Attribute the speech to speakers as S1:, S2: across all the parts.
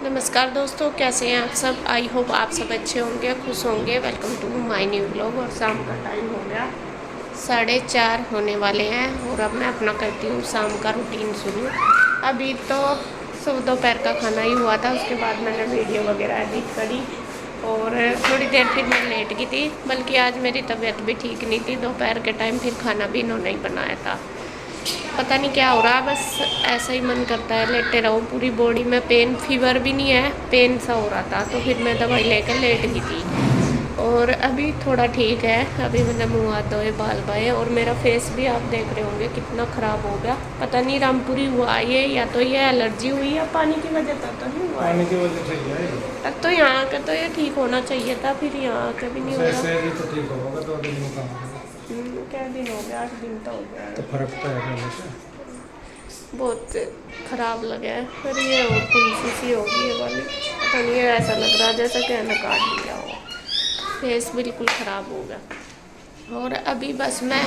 S1: नमस्कार दोस्तों, कैसे हैं आप सब। आई होप आप सब अच्छे होंगे, खुश होंगे। Welcome to my new blog. और शाम का टाइम हो गया, 4:30 होने वाले हैं और अब मैं अपना करती हूँ शाम का रूटीन शुरू। अभी तो सुबह दोपहर का खाना ही हुआ था, उसके बाद मैंने वीडियो वगैरह एडिट करी और थोड़ी देर फिर मैं लेट गई थी। बल्कि आज मेरी तबीयत भी ठीक नहीं थी, दोपहर के टाइम फिर खाना भी इन्होंने ही बनाया था। पता नहीं क्या हो रहा है, बस ऐसा ही मन करता है लेटे रहो। पूरी बॉडी में पेन, फीवर भी नहीं है, पेन सा हो रहा था, तो फिर मैं दवाई लेकर लेट गई थी और अभी थोड़ा ठीक है। अभी मैंने मुँह हाथ धोए, बाल बाए और मेरा फेस भी आप देख रहे होंगे कितना ख़राब हो गया। पता नहीं रामपुरी हुआ ये, या तो ये एलर्जी हुई है पानी की वजह से, तो नहीं हुआ
S2: पानी की वजह से ही है।
S1: तब तो यहाँ आकर तो ये ठीक होना चाहिए था, फिर यहाँ आकर भी नहीं हो रहा।
S2: ऐसे भी तो ठीक होगा 2 दिन में काम।
S1: क्या दिन हो गया, 8 दिन तो हो गया
S2: तो
S1: है।
S2: फर्क तो है पहले से।
S1: बहुत ख़राब लगा है। फिर ये और फुंसी सी होगी ये वाली, पता नहीं है, ऐसा लग रहा है जैसे कि मैं काट लिया हो। फेस बिल्कुल ख़राब हो गया। और अभी बस मैं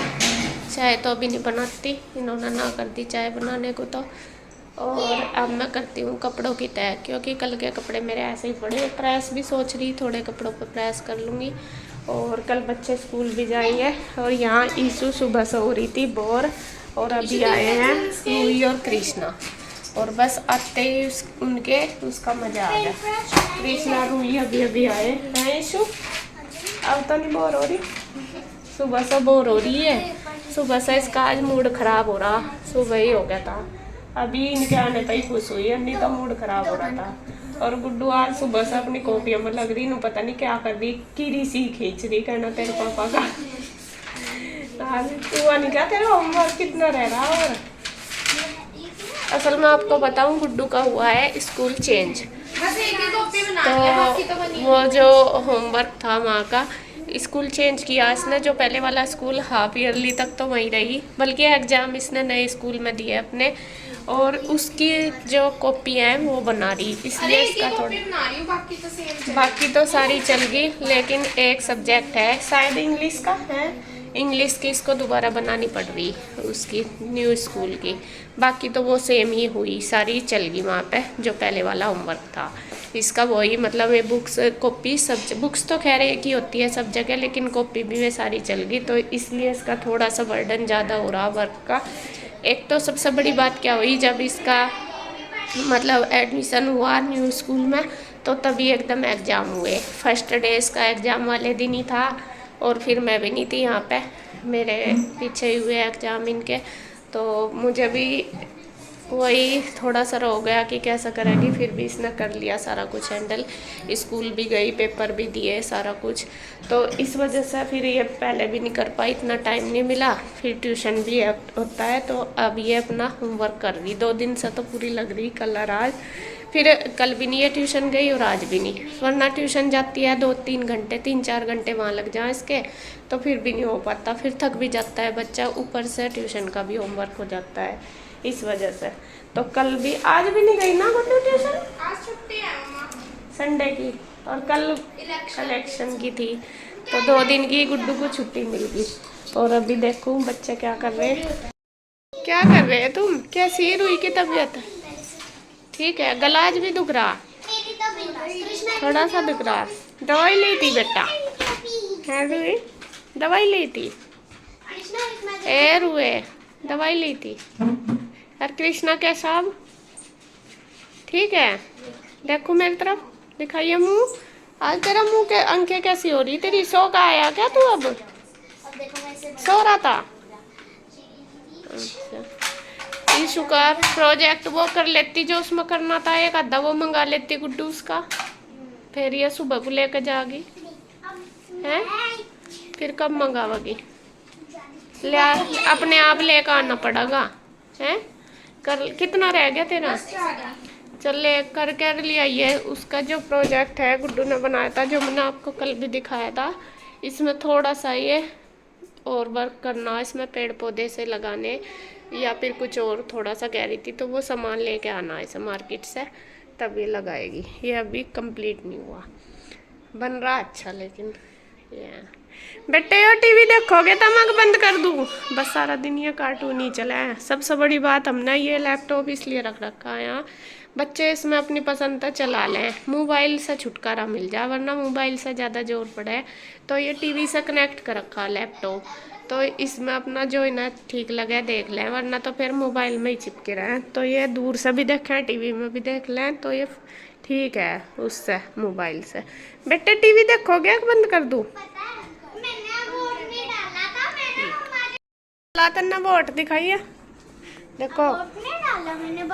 S1: चाय तो अभी नहीं बनाती, इन्होंने ना कर दी चाय बनाने को तो। और अब मैं करती हूँ कपड़ों की तय, क्योंकि कल के कपड़े मेरे ऐसे ही पड़े। प्रेस भी सोच रही, थोड़े कपड़ों पर प्रेस कर लूँगी। और कल बच्चे स्कूल भी जाएंगे। और यहाँ ईशु सुबह से हो रही थी बोर, और अभी आए हैं रूही और कृष्णा। और बस आते ही उनके उसका मज़ा आ गया। कृष्णा रूही अभी अभी आए हैं। ईशु अब तो नहीं बोर हो रही, सुबह से बोर हो रही है। सुबह से इसका आज मूड ख़राब हो रहा, सुबह ही हो गया था। अभी इनके आने तक ही खुश हुई है, नहीं तो मूड ख़राब हो रहा था। और गुड्डू आज सुबह से अपनी कॉपियों में लग रही, पता नहीं क्या कर रही, कीरी सी खींच रही, कहना तेरे पापा का। आज हुआ नहीं क्या तेरा होमवर्क कितना रह रहा। और असल में आपको बताऊं, गुड्डू का हुआ है स्कूल चेंज। तो वो जो होमवर्क था वहाँ का स्कूल चेंज किया इसने। जो पहले वाला स्कूल हाफ ईयरली तक तो वहीं रही, बल्कि एग्ज़ाम इसने नए स्कूल में दिए अपने। और उसकी जो कॉपी है वो बना रही, इसलिए इसका थोड़ा, बाकी तो सारी चल गई, लेकिन एक सब्जेक्ट है शायद इंग्लिश का है, इंग्लिश की इसको दोबारा बनानी पड़ रही उसकी न्यू स्कूल की। बाकी तो वो सेम ही हुई, सारी चल गई वहाँ पे जो पहले वाला होमवर्क था इसका वही। मतलब ये बुक्स कॉपी सब, बुक्स तो खैर एक ही होती है सब जगह, लेकिन कॉपी भी वे सारी चल गई, तो इसलिए इसका थोड़ा सा बर्डन ज़्यादा हो रहा वर्क का। एक तो सबसे बड़ी बात क्या हुई, जब इसका मतलब एडमिशन हुआ न्यू स्कूल में, तो तभी एकदम एग्ज़ाम हुए। फर्स्ट डे इसका एग्ज़ाम वाले दिन ही था, और फिर मैं भी नहीं थी यहाँ पे, मेरे पीछे ही हुए एग्ज़ाम इनके। तो मुझे भी वही थोड़ा सा हो गया कि कैसा करेंगी, फिर भी इसने कर लिया सारा कुछ हैंडल। स्कूल भी गई, पेपर भी दिए, सारा कुछ। तो इस वजह से फिर ये पहले भी नहीं कर पाई, इतना टाइम नहीं मिला। फिर ट्यूशन भी होता है, तो अब ये अपना होमवर्क कर रही। 2 दिन से तो पूरी लग रही, कल और आज। फिर कल भी नहीं ये ट्यूशन गई और आज भी नहीं, वरना ट्यूशन जाती है 2-3 घंटे, 3-4 घंटे वहाँ लग जाए इसके, तो फिर भी नहीं हो पाता, फिर थक भी जाता है बच्चा, ऊपर से ट्यूशन का भी होमवर्क हो जाता है इस वजह से। तो कल भी, आज भी नहीं गई ना गुड्डू ट्यूशन,
S3: आज छुट्टी है मम्मा,
S1: संडे की, और कल इलेक्शन की थी, तो 2 दिन की गुड्डू को छुट्टी मिल गई। और अभी देखूँ बच्चे क्या कर रहे हैं। क्या कर रहे हैं तुम, कैसी है रूही की तबीयत? ठीक है, गला आज भी दुख रहा, थोड़ा सा दुख रहा। दवाई ली थी बेटा, है रूही? दवाई ली थी? ए रूहे, दवाई ली थी? और कृष्णा कैसा अब? ठीक है? देखो मेरी तरफ, दिखाइए मुंह। आज तेरा मुंह के अंकें कैसी हो रही तेरी? सो का आया क्या तू अब? सो रहा था? अच्छा, ईशु का प्रोजेक्ट वो कर लेती जो उसमें करना था, एक आधा वो मंगा लेती गुड्डू उसका, फिर ये सुबह को लेकर जागी है। फिर कब मंगाओगी? ले अपने आप लेकर आना पड़ेगा है। कर कितना रह गया तेरा? चल ले करके ले आइए। उसका जो प्रोजेक्ट है गुड्डू ने बनाया था, जो मैंने आपको कल भी दिखाया था, इसमें थोड़ा सा ये और वर्क करना, इसमें पेड़ पौधे से लगाने या फिर कुछ और थोड़ा सा कह रही थी, तो वो सामान लेके आना है इसे मार्केट से, तब ये लगाएगी। ये अभी कंप्लीट नहीं हुआ, बन रहा अच्छा, लेकिन ये बेटे यो टीवी देखोगे तो मैं बंद कर दूँ? बस सारा दिन ये कार्टून ही चला है। सबसे बड़ी बात, हमने ये लैपटॉप इसलिए रख रखा है यहाँ, बच्चे इसमें अपनी पसंद का चला लें, मोबाइल से छुटकारा मिल जाए, वरना मोबाइल से ज़्यादा जोर पड़े तो ये टीवी से कनेक्ट कर रखा लैपटॉप, तो इसमें अपना जो इन्हें ठीक लगे देख लें, वरना तो फिर मोबाइल में ही चिपके रहें। तो ये दूर से भी देखें, टीवी में भी देख लें, तो ये ठीक है उससे, मोबाइल से। बेटे टीवी देखोगे, बंद कर दूँ? तन्ना वोट दिखाइए, देखो
S3: मैंने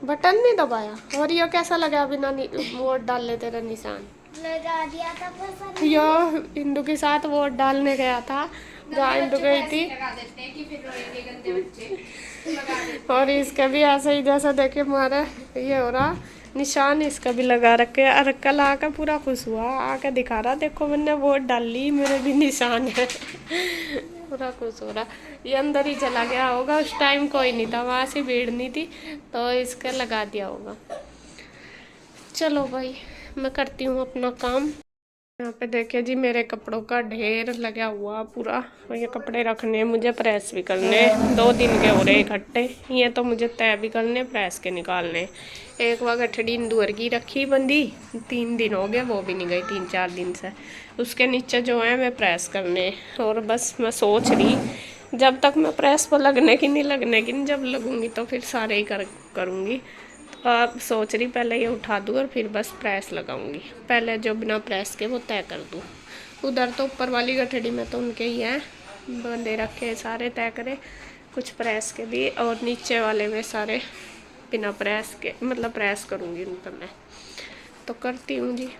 S1: बटन नहीं दबाया। और ये कैसा लगा बिना वोट डाले तेरा निशान?
S3: लगा दिया था बस।
S1: यो इंदु के साथ वोट डालने गया था, जहाँ इंदु गई थी, और इसका भी ऐसा ही जैसा देखे हमारा ये हो रहा निशान, इसका भी लगा रखे। और कल आकर पूरा खुश हुआ, आकर दिखा रहा देखो मैंने वोट डाल ली, मेरे भी निशान है। पूरा खुश हो रहा। ये अंदर ही चला गया होगा, उस टाइम कोई नहीं था, वहाँ से भीड़ नहीं थी, तो इसका लगा दिया होगा। चलो भाई मैं करती हूँ अपना काम। यहाँ पे देखिए जी मेरे कपड़ों का ढेर लगा हुआ पूरा, और ये कपड़े रखने मुझे प्रेस भी करने, 2 दिन के हो रहे इकट्ठे, ये तो मुझे तय भी करने, प्रेस के निकालने। एक वह गठड़ी इंदुअर की रखी बंदी, 3 दिन हो गए, वो भी नहीं गई 3-4 दिन से। उसके नीचे जो है मैं प्रेस करने, और बस मैं सोच रही जब तक मैं प्रेस पर लगने की नहीं लगने की नहीं, जब लगूंगी तो फिर सारे ही करूँगी। अब सोच रही पहले ये उठा दूँ और फिर बस प्रेस लगाऊंगी, पहले जो बिना प्रेस के वो तय कर दूँ। उधर तो ऊपर वाली गठड़ी में तो उनके ही हैं, बंदे रखे सारे तय करे, कुछ प्रेस के भी, और नीचे वाले में सारे बिना प्रेस के, मतलब प्रेस करूँगी उन पर मैं। तो करती हूँ जी।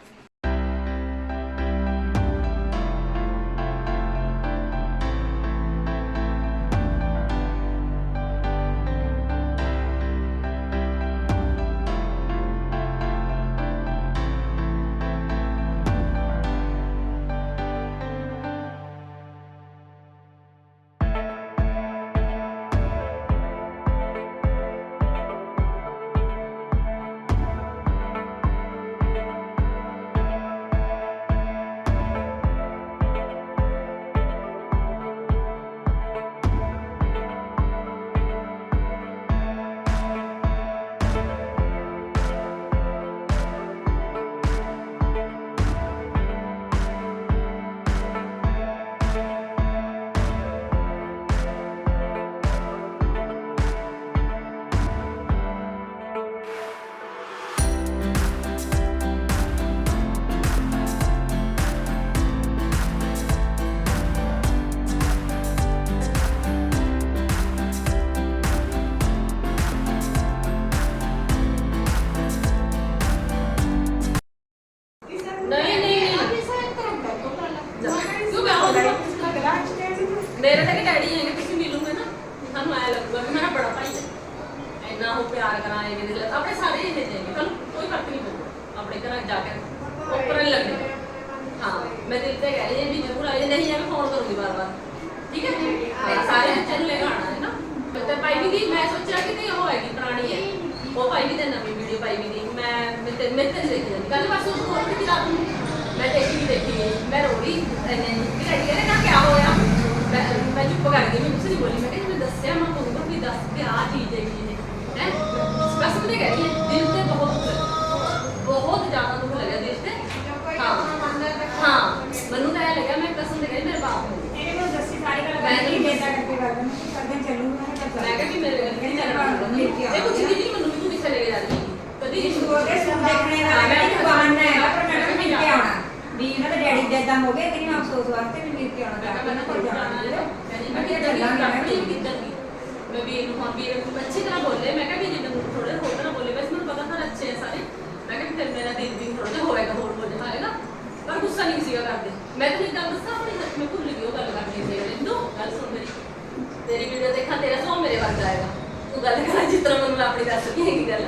S4: मेरे तो डैडी है किसी मिलूंगे ना थानू आया लगूगा कि मेरा बड़ा भाई है इन्ना हो प्यार कराएंगे दिल अपने सारे ही दे देंगे कल कोई फर्क नहीं पड़ेगा अपने घर जाकर ऊपर नहीं लगने। हाँ मैं दिल पे कह रही है भी जरूर आए, नहीं है मैं फोन करूंगी बार बार, ठीक है? सारे बच्चे लेकर आना है ना। तो पाई भी थी, मैं सोचा कि नहीं वो आएगी पुरानी है, वो पाई भी थे नवी वीडियो पाई भी थी, मैं देखी जाती कल परसों उसको रोटी खिला दूँ, मैं देखी मैं रो रही डैडी कहने क्या होया, मैं चुप कर गई, मैं कुछ नहीं बोली, मैं कहती दस्या मैं कहूँगा भी दस क्या चीज़ है ये है बस मुझे कह रही है दिल से बहुत ज़्यादा दुख लगा दिल से। हाँ हाँ मनु तो यह लगा मैं कसम से मेरे बाप को मैं कहती मेरे घर नहीं जाना कुछ नहीं मनु भी तू किसे लेके जाती कभी
S5: ਵੀ ਇਹਨਾਂ ਦੇ ਡੈਡੀ ਦੇ ਇਦਾਂ ਹੋ ਗਏ ਕਿ ਮੈਂ ਅਫਸੋਸ ਵਾਸਤੇ ਵੀ ਮਿਲ ਕੇ ਆਉਣਾ ਚਾਹੁੰਦਾ ਨਾ ਕੋਈ ਜਾਣਾ
S4: मैं भी अच्छी तरह बोले, मैं भी थोड़े हो तरह बोले, बस मुझे पता था अच्छे हैं सारे, मैं फिर मेरा दिन थोड़ा जिहा होएगा होर हो जाएगा पर गुस्सा नहीं किसी का करते। मैं तो नहीं गुस्सा अपने सच में भूल गई वो गल करनी चाहिए इंदू गल सुन मेरी, तेरी वीडियो देखा तेरा सौ मेरे बन जाएगा, तू गल कर जिस तरह मैं अपनी कर सकी है गल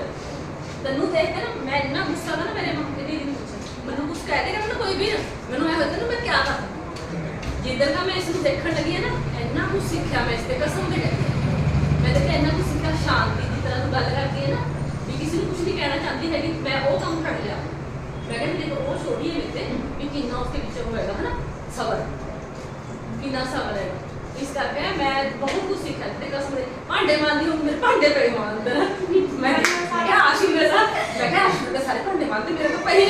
S4: तेनू देख के ना मैं इतना गुस्सा था ना मेरे दीदी ने पूछा मैनू कुछ कह देगा ना कोई भी मैनू मैं होता ना मैं क्या कर जिधर का मैं इसको देखने लगी है ना इतना कुछ सीखा मैं इससे कसम से कहती मैं देखिए इतना कुछ सीखा शांति की तरह गल करती है ना भी किसी ने कुछ नहीं कहना चाहती है कि मैं वो काम कर लिया मैं कहती देखो वो छोड़ी है मेरे भी कितना उसके पीछे होएगा है ना सबर कितना सबर है इस करके मैं बहुत कुछ सीखा कसम भांडे मारती हूँ मेरे भांडे पे मार मैं क्या आशी मेरे साथ, मैं क्या आशी के सारे भांडे मारते मेरे तो पहले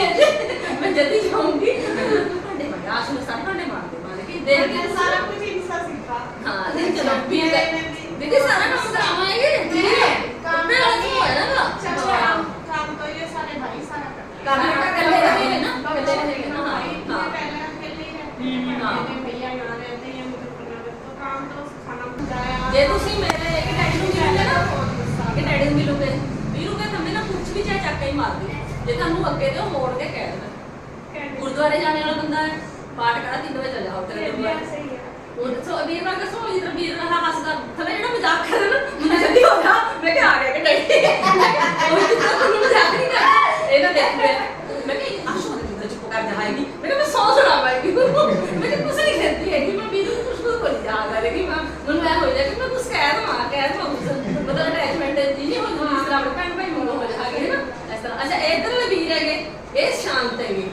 S4: मैं जल्दी जाऊंगी भांडे मारते आशी में सारे भांडे मारते कि देख के
S6: सारा कुछ इनसा सीखा।
S4: हाँ नहीं चलो भी दीदी सारा काम करावाएंगे ठीक है मैं आज हो है ना
S6: काम तो ये सारे भाई सारा करते हैं।
S4: करने का कर रहे ना कर रहे ना
S6: हाँ पहले अकेले ही रहते हैं,
S4: हाँ।
S6: मेरे भैया यहाँ रहते हैं मुजफ्फरनगर, तो काम तो खाना पकाया।
S4: ਜੇ ਤੁਸੀਂ ਮੇਰੇ ਇੱਕ ਡੈਡੀ ਨੂੰ ਮਿਲੋਗੇ ਨਾ ਕਿ ਡੈਡੀ ਨੂੰ ਮਿਲੋਗੇ ਤਾਂ ਮੈਂ ਨਾ ਕੁਝ ਵੀ ਚਾਹੇ ਚੱਕ ਕੇ ਹੀ ਮਾਰ ਦੇ ਜੇ ਤੁਹਾਨੂੰ ਅੱਗੇ ਤੇ ਉਹ ਮੋੜ ਕੇ ਕਹਿ ਦੇਣਾ ਗੁਰਦੁਆਰੇ ਜਾਣੇ ਵਾਲਾ ਬੰਦਾ ਹੈ ਪਾਠ ਕਰਾ 3 ਵਜੇ ਚੱਲ ਜਾਓ ਤੇਰੇ ਗੁਰਦੁਆਰੇ
S6: सही है।
S4: ਉਹ ਸੋ ਵੀਰ ਵਰਗਾ ਸੋ ਵੀਰ ਰਹਾ ਹੱਸਦਾ ਥਲੇ ਜਿਹੜਾ ਮਜ਼ਾਕ ਕਰ ਰਿਹਾ ਨਾ ਮੈਂ ਜਲਦੀ ਹੋ ਜਾ ਮੈਂ ਕਿਹਾ ਆ ਗਿਆ ਕਿ ਡੈਡੀ ਉਹ ਜਿੱਦਾਂ ਤੁਹਾਨੂੰ ਮਜ਼ਾਕ ਨਹੀਂ ਕਰਦਾ ਇਹ ਨਾ ਦੇਖ ਮੈਂ ਕਿ ਆਸ਼ੂ ਦੇ ਜਿੱਦਾਂ ਚੁੱਪ ਕਰ ਜਾਏਗੀ ਮੈਂ ਕਿਹਾ ਮੈਂ ਸੌ ਸੁਣਾਵਾਂਗੀ ਮੈਂ ਕਿ ਕੁਛ ਨਹੀਂ ਕਰਦੀ ਹੈਗੀ ਮੈਂ ਵੀਰ ਨੂੰ ਕੁਛ ਬੋਲ ਜਾ ਕਰੇਗੀ ਮੈਂ ਮੈਨੂੰ ਇਹ ਹੋ ਜਾਏ ਕਿ ਮੈਂ ਕੁਛ ਕਹਿ ਦਵਾਂ ਮਤਲਬ ਅਟੈਚਮੈਂਟ ਜੀ ਨਹੀਂ ਹੋ ਜਿਸ ਤਰ੍ਹਾਂ ਆਪਣੇ ਭੈਣ ਭਾਈ ਮੋੜ ਹੋ ਜਾਗੇ ਨਾ ਇਸ ਤਰ੍ਹਾਂ ਅੱਛਾ ਇਧਰ ਵਾਲੇ ਵੀਰ ਹੈਗੇ ਇਹ ਸ਼ਾਂਤ ਹੈਗੇ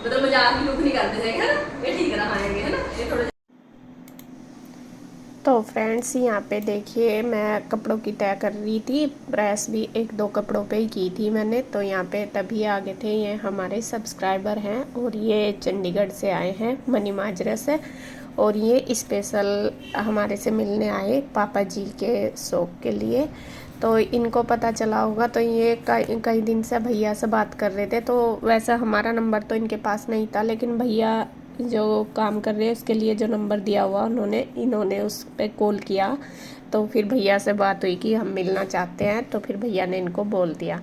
S4: मतलब मजाक भी लोग नहीं करते थे है ना ये ठीक रहाएंगे है ना ये थोड़ा
S1: तो फ्रेंड्स यहाँ पे देखिए मैं कपड़ों की तय कर रही थी, प्रेस भी 1-2 कपड़ों पे ही की थी मैंने। तो यहाँ पे तभी आ गए थे, ये हमारे सब्सक्राइबर हैं और ये चंडीगढ़ से आए हैं मनी माजरा से, और ये स्पेशल हमारे से मिलने आए पापा जी के शौक के लिए। तो इनको पता चला होगा, तो ये कई दिन से भैया से बात कर रहे थे। तो वैसे हमारा नंबर तो इनके पास नहीं था, लेकिन भैया जो काम कर रहे हैं उसके लिए जो नंबर दिया हुआ इन्होंने उस पर कॉल किया। तो फिर भैया से बात हुई कि हम मिलना चाहते हैं, तो फिर भैया ने इनको बोल दिया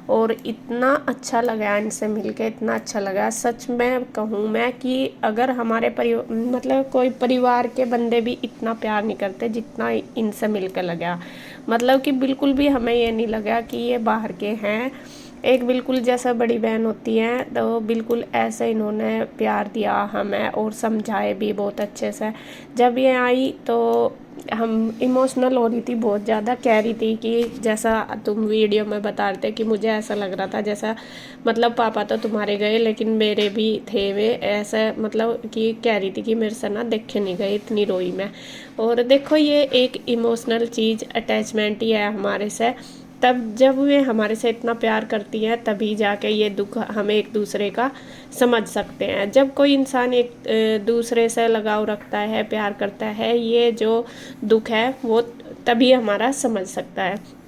S1: और इतना अच्छा लगा इनसे मिलके, इतना अच्छा लगा। सच में कहूँ मैं कि अगर हमारे मतलब कोई परिवार के बंदे भी इतना प्यार नहीं करते जितना इनसे मिलकर लगा। मतलब कि बिल्कुल भी हमें ये नहीं लगा कि ये बाहर के हैं। एक बिल्कुल जैसा बड़ी बहन होती हैं, तो बिल्कुल ऐसे इन्होंने प्यार दिया हमें और समझाए भी बहुत अच्छे से। जब ये आई तो हम इमोशनल हो रही थी बहुत ज़्यादा, कह रही थी कि जैसा तुम वीडियो में बता रहे थे कि मुझे ऐसा लग रहा था जैसा मतलब पापा तो तुम्हारे गए लेकिन मेरे भी थे वे, ऐसा मतलब कि कह रही थी कि मेरे से ना देखे नहीं गए, इतनी रोई मैं। और देखो ये एक इमोशनल चीज़ अटैचमेंट ही है हमारे से। तब जब वे हमारे से इतना प्यार करती हैं तभी जाके ये दुख हमें एक दूसरे का समझ सकते हैं। जब कोई इंसान एक दूसरे से लगाव रखता है, प्यार करता है, ये जो दुख है वो तभी हमारा समझ सकता है।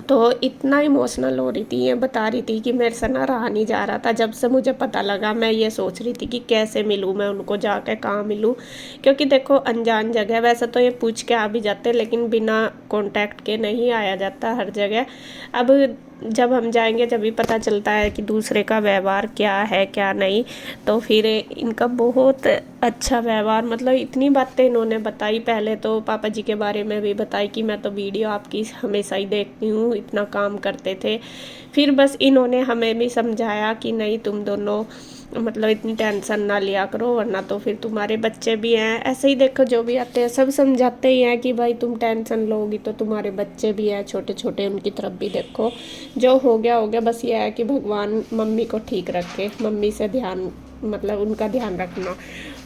S1: तो इतना इमोशनल हो रही थी, ये बता रही थी कि मेरे से ना रहा नहीं जा रहा था। जब से मुझे पता लगा मैं ये सोच रही थी कि कैसे मिलूँ मैं उनको, जाके कहाँ मिलूँ, क्योंकि देखो अनजान जगह, वैसे तो ये पूछ के आ भी जाते लेकिन बिना कांटेक्ट के नहीं आया जाता हर जगह। अब जब हम जाएंगे जब भी पता चलता है कि दूसरे का व्यवहार क्या है क्या नहीं। तो फिर इनका बहुत अच्छा व्यवहार, मतलब इतनी बातें इन्होंने बताई। पहले तो पापा जी के बारे में भी बताई कि मैं तो वीडियो आपकी हमेशा ही देखती हूँ, इतना काम करते थे। फिर बस इन्होंने हमें भी समझाया कि नहीं तुम दोनों मतलब इतनी टेंशन ना लिया करो, वरना तो फिर तुम्हारे बच्चे भी हैं। ऐसे ही देखो जो भी आते हैं सब समझाते ही हैं कि भाई तुम टेंशन लोगी तो तुम्हारे बच्चे भी हैं छोटे छोटे, उनकी तरफ भी देखो। जो हो गया बस ये है कि भगवान मम्मी को ठीक रखे, मम्मी से ध्यान मतलब उनका ध्यान रखना।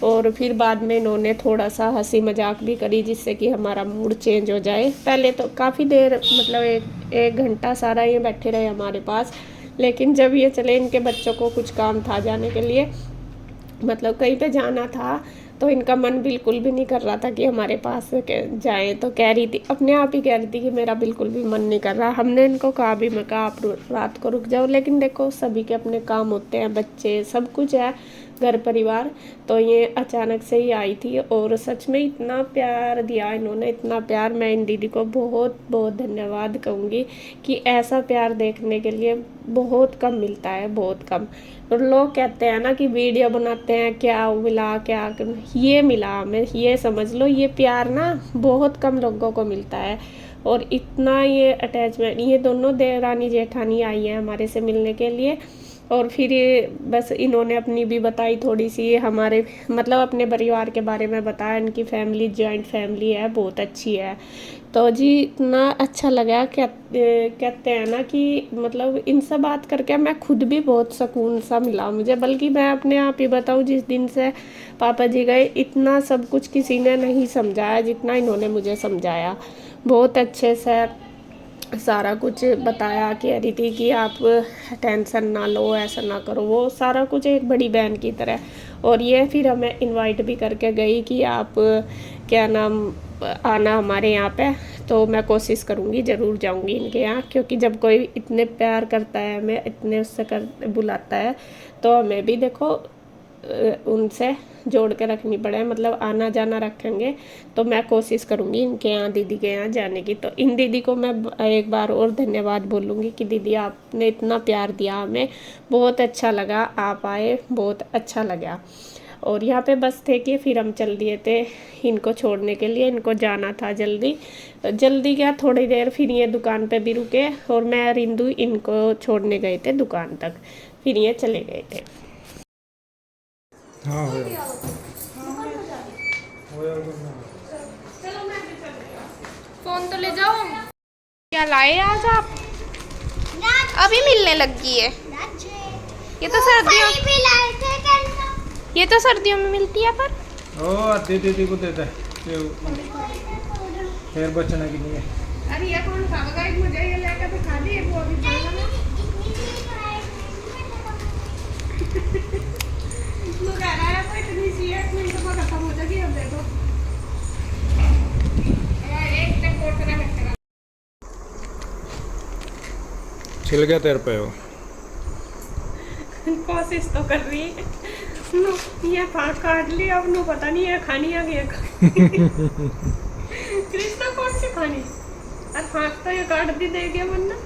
S1: और फिर बाद में इन्होंने थोड़ा सा हंसी मजाक भी करी जिससे कि हमारा मूड चेंज हो जाए। पहले तो काफ़ी देर मतलब एक घंटा सारा ये बैठे रहे हमारे पास, लेकिन जब ये चले इनके बच्चों को कुछ काम था जाने के लिए, मतलब कहीं पे जाना था, तो इनका मन बिल्कुल भी नहीं कर रहा था कि हमारे पास जाएं। तो कह रही थी, अपने आप ही कह रही थी कि मेरा बिल्कुल भी मन नहीं कर रहा। हमने इनको कहा भी, मैं कहा आप रात को रुक जाओ, लेकिन देखो सभी के अपने काम होते हैं, बच्चे सब कुछ है, घर परिवार। तो ये अचानक से ही आई थी और सच में इतना प्यार दिया इन्होंने, इतना प्यार। मैं इन दीदी को बहुत बहुत धन्यवाद कहूँगी कि ऐसा प्यार देखने के लिए बहुत कम मिलता है, बहुत कम। और लोग कहते हैं ना कि वीडियो बनाते हैं क्या मिला क्या, ये मिला हमें, ये समझ लो ये प्यार ना बहुत कम लोगों को मिलता है। और इतना ये अटैचमेंट, ये दोनों देवरानी जेठानी आई हैं हमारे से मिलने के लिए। और फिर बस इन्होंने अपनी भी बताई थोड़ी सी, हमारे मतलब अपने परिवार के बारे में बताया। इनकी फैमिली जॉइंट फैमिली है, बहुत अच्छी है। तो जी इतना अच्छा लगा, कहते हैं ना कि मतलब इनसे बात करके मैं खुद भी बहुत सुकून सा मिला मुझे। बल्कि मैं अपने आप ही बताऊँ, जिस दिन से पापा जी गए इतना सब कुछ किसी ने नहीं समझाया जितना इन्होंने मुझे समझाया। बहुत अच्छे से सारा कुछ बताया, कह रही थी कि आप टेंशन ना लो, ऐसा ना करो, वो सारा कुछ एक बड़ी बहन की तरह। और ये फिर हमें इनवाइट भी करके गई कि आप क्या नाम आना हमारे यहाँ पे। तो मैं कोशिश करूँगी, ज़रूर जाऊँगी इनके यहाँ, क्योंकि जब कोई इतने प्यार करता है हमें, इतने उससे कर बुलाता है, तो हमें भी देखो उनसे जोड़ के रखनी पड़े, मतलब आना जाना रखेंगे। तो मैं कोशिश करूँगी इनके यहाँ, दीदी के यहाँ जाने की। तो इन दीदी को मैं एक बार और धन्यवाद बोलूँगी कि दीदी आपने इतना प्यार दिया हमें, बहुत अच्छा लगा, आप आए, बहुत अच्छा लगा। और यहाँ पे बस थे कि फिर हम चल दिए थे इनको छोड़ने के लिए, इनको जाना था जल्दी। जल्दी क्या, थोड़ी देर फिर ये दुकान पे भी रुके, और मैं और इंदु इनको छोड़ने गए थे दुकान तक, फिर ये चले गए थे।
S2: हाँ हो गया।
S7: फोन तो ले जाओ। क्या लाए आज आप? अभी मिलने लगी है। ये तो सर्दियों में मिलती है पर।
S2: ओ आती दीदी को देता है फिर बचना की नहीं है।
S1: अरे ये कौन खाएगा? मुझे ये लेकर तो खा ली, वो अभी खाएगा ना। तू कह रहा है तो इतनी सी है, तू इनको खत्म हो जाएगी। अब देखो एक तक कोटरा रखेगा।
S2: छिल गया तेरे पे वो।
S1: कोशिश तो कर रही है। ये फाँक काट ली, अब नु पता नहीं है खानी आ गया। कृष्णा कौन सी खानी? और फाँक तो ये काट दी देगी वरना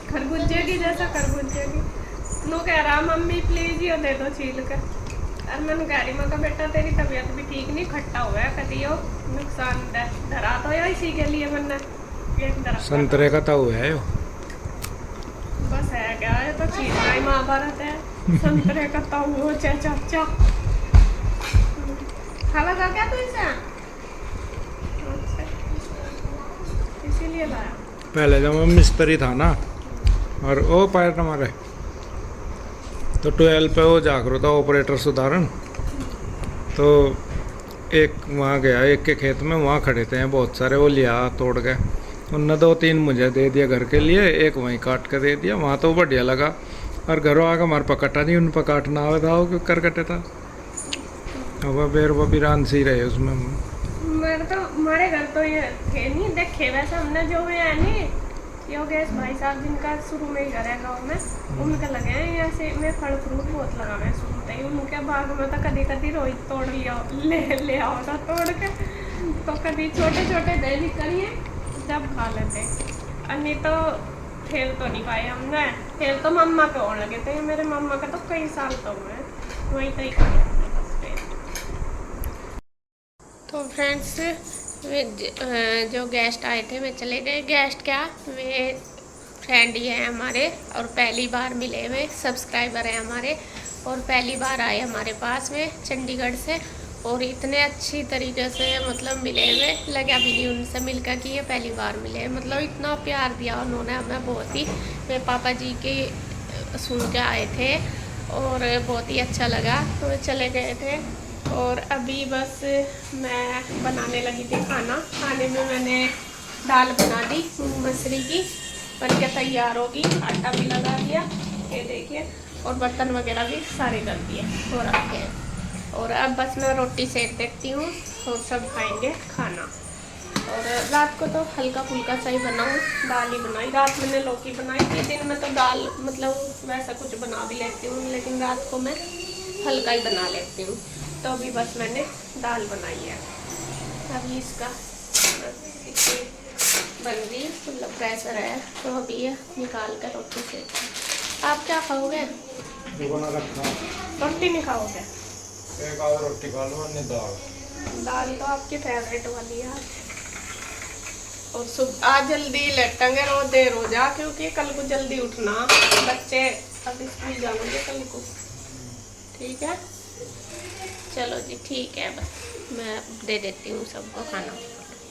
S1: खरबूजे की जैसा खरबूजे। नु कह रहा मम्मी प्लीज ये दे दो छील कर। और मैं कह रही मैं बेटा तेरी तबीयत भी ठीक नहीं, खट्टा हुआ है कभी हो नुकसान धरा तो या इसी के लिए वरना एक तरफ
S2: संतरे का ताऊ है यो।
S1: बस है क्या, ये तो छीलना ही महाभारत है। संतरे का ताऊ हो चाहे चाचा खाला था क्या तू इसे? अच्छा, इसीलिए लाया।
S2: पहले जब मैं मिस्त्री था ना, और वो पैर हमारे तो 12 पे वो जाग रहा था ऑपरेटर सुधारण। तो एक वहाँ गया, एक के खेत में वहाँ खड़े थे बहुत सारे, वो लिया तोड़ के, उनने 2-3 मुझे दे दिया घर के लिए, एक वहीं काट के दे दिया। वहाँ तो बढ़िया लगा, और घरों आके हमारे पकटा नहीं, उन पर काटना आवे था वो कर कटे था। अब बेर वो भी रान सी रहे उसमें।
S1: मेरे तो हमारे घर तो ये थे नहीं देखे, वैसे हमने जो है नहीं योगेश भाई साहब जिनका शुरू में ही घर है गाँव में, उनके लगे हैं ऐसे में फल फ्रूट बहुत लगा हुआ है शुरू से ही। उनके बाग में तो कभी कभी रोहित तोड़ ले आओ था तोड़ के, तो कभी छोटे छोटे दे भी करिए जब खा लेते। अन्य तो खेल तो नहीं पाए हमने, खेल तो मम्मा पे होने लगे थे। मेरे मम्मा का तो कई साल तो हुए, वहीं तक खाए हमने बस फिर। तो फ्रेंड्स जो गेस्ट आए थे वे चले गए। गेस्ट क्या, वे फ्रेंड ही हैं हमारे, और पहली बार मिले हुए सब्सक्राइबर हैं हमारे, और पहली बार आए हमारे पास में चंडीगढ़ से। और इतने अच्छी तरीके से मतलब मिले हुए, लगा भी नहीं उनसे मिलकर कि ये पहली बार मिले। मतलब इतना प्यार दिया उन्होंने हमें बहुत ही। वे पापा जी के सुन के आए थे और बहुत ही अच्छा लगा, तो चले गए थे। और अभी बस मैं बनाने लगी थी खाना। खाने में मैंने दाल बना दी मूंग मसरी की, बन के तैयार होगी। आटा भी लगा दिया, ये देखिए, और बर्तन वगैरह भी सारे कर दिए हो रखे हैं। और अब बस मैं रोटी सेक देखती हूँ और सब खाएंगे खाना। और रात को तो हल्का फुल्का सा ही बनाऊँ, दाल ही बनाई। रात मैंने लौकी बनाई थी, दिन में तो दाल मतलब वैसा कुछ बना भी लेती हूँ, लेकिन रात को मैं हल्का ही बना लेती हूँ। तो अभी बस मैंने दाल बनाई है, अभी इसका बन रही मतलब प्रेशर है, तो अभी ये निकाल कर रोटी सेक। आप क्या खाओगे? रोटी नहीं खाओगे?
S2: एक आध रोटी खा लो, अन्य दाल।
S1: दाल तो आपकी फेवरेट वाली है। और सुबह आज जल्दी लेटेंगे, रोज देर हो जा, क्योंकि कल को जल्दी उठना, बच्चे अब स्कूल जाएंगे कल को। ठीक है, चलो जी ठीक है, बस मैं दे देती हूँ सबको खाना।